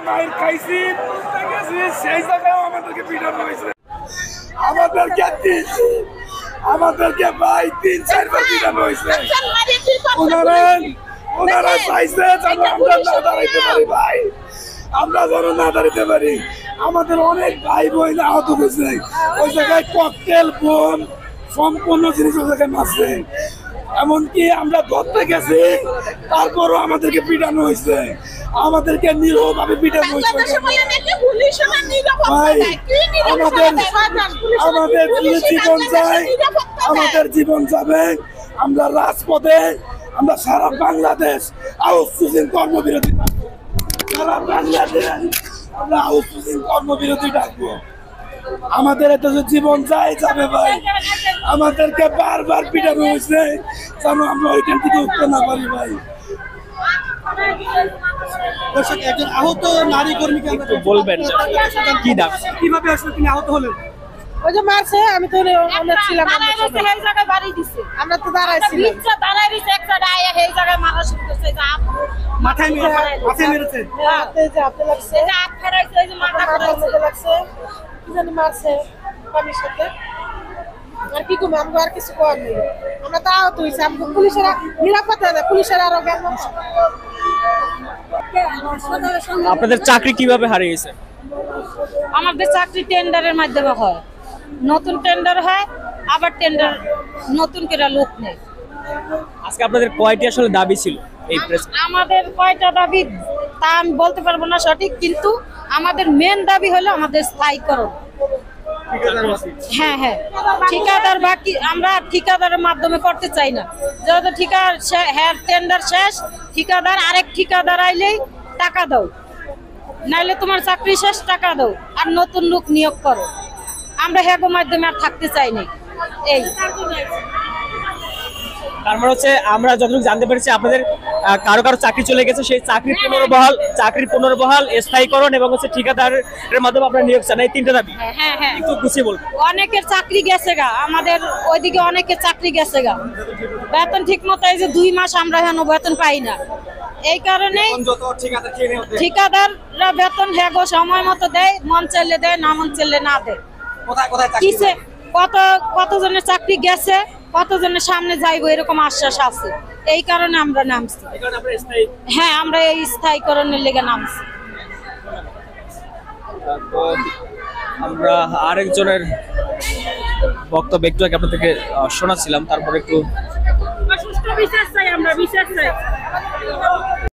মায়ের খাইছি সেই জায়গায় আমাদেরকে পিটানো হয়েছে। আমাদেরকে ভাই 3-4 বার পিটানো হয়েছে। ওনারা চাইছে যেন আমরা না দাঁড়াইতে পারি ভাই, আমরা যেন না দাঁড়াইতে পারি। আমাদের অনেক ভাই বোন আহত হয়েছে। ওই জায়গায় ককটেল বোম সম্পূর্ণ জিনিস ওই জায়গায় মারছে। এমনকি আমরা ধরতে গেছি, তারপরও আমাদেরকে পিটানো হয়েছে, আমাদেরকে নিরীহভাবে পিটানো হয়েছে। আমাদের জীবন চাই, আমাদের জীবন যাবে। আমরা রাজপথে, আমরা সারা বাংলাদেশ আউটসোর্সিং কর্মবিরতি ডাকবো। সারা বাংলাদেশ আমরা আউটসোর্সিং কর্মবিরতি ডাকবো। আমাদের এত জীবন যায় যাবে ভাই, আমাদেরকে বারবার পিটানো হয়েছে যেন আমরা ওইখান থেকে উঠতে না পারি ভাই। একজন আহত নারী কর্মীকে একটু বলবেন কি দাম, কিভাবে আসলে তিনি আহত হলেন? ওই যে মারছে, আমি তো অনেক ছিলাম, আমরা তো দাঁড়াইছিলাম, মাথায় মেরেছে। কি জানি মারছে পানির সাথে। আর কি করবো, আমরা আর কিছু করার নেই, আমরা তো আহত হয়েছি। আমাকে পুলিশেরা নিরাপত্তা দেয়, পুলিশের আরো জ্ঞান। আপনাদের চাকরি কিভাবে হারিয়েছে? আমাদের চাকরি টেন্ডারের মাধ্যমে হয়, নতুন টেন্ডার হয়, আবার টেন্ডার নতুন করে লোক নেই। আজকে আপনাদের কয়টি আসলে দাবি ছিল এই প্রেস? আমাদের কয়টা দাবি তা আমি বলতে পারবো না সঠিক, কিন্তু আমাদের মেন দাবি হলো আমাদের স্থায়ীকরণ। হ্যাঁ, ঠিকাদার বাকি, আমরা ঠিকাদারের মাধ্যমে করতে চাই না। যেহেতু টেন্ডার শেষ, ঠিকাদার আরেক ঠিকাদার আইলেই টাকা দাও, নাইলে তোমার চাকরি শেষ, টাকা দাও আর নতুন লোক নিয়োগ করো। আমরা হ্যাগো মাধ্যমে আর থাকতে চাই না। এই তার মানে হচ্ছে আমরা যতটুকু জানতে পেরেছি আপনাদের কারো চাকরি চলে গেছে, সেই চাকরির পুনর্বহাল, স্থায়ীকরণ এবং হচ্ছে ঠিকাদারের মাধ্যমে আপনারা নিয়োগ চান, এই তিনটা দাবি। হ্যাঁ, একটু গুছিয়ে বলুন। অনেকের চাকরি গেছে গা, আমাদের ওইদিকে অনেকের চাকরি গেছে গা, বেতন ঠিক মতো এই যে 2 মাস আমরা এখন বেতন পাই না। এই কারণে ঠিকাদাররা বেতন হ্যাগো সময় মতো দেয়, মন চাইলে দেয়, না মন চাইলে না দেয়। কিসে কতজনের চাকরি গেছে, কতজনের সামনে যাইবো এরকম আশ্বাস আছে। এই কারণে আমরা নামছি। হ্যাঁ, আমরা এই স্থায়ীকরণের লেগে নামছি। আমরা আরেকজনের বক্তব্য একটু আগে আপনার থেকে শোনাচ্ছিলাম, তারপর একটু সুষ্ঠু বিচার চাই, আমরা বিচার চাই।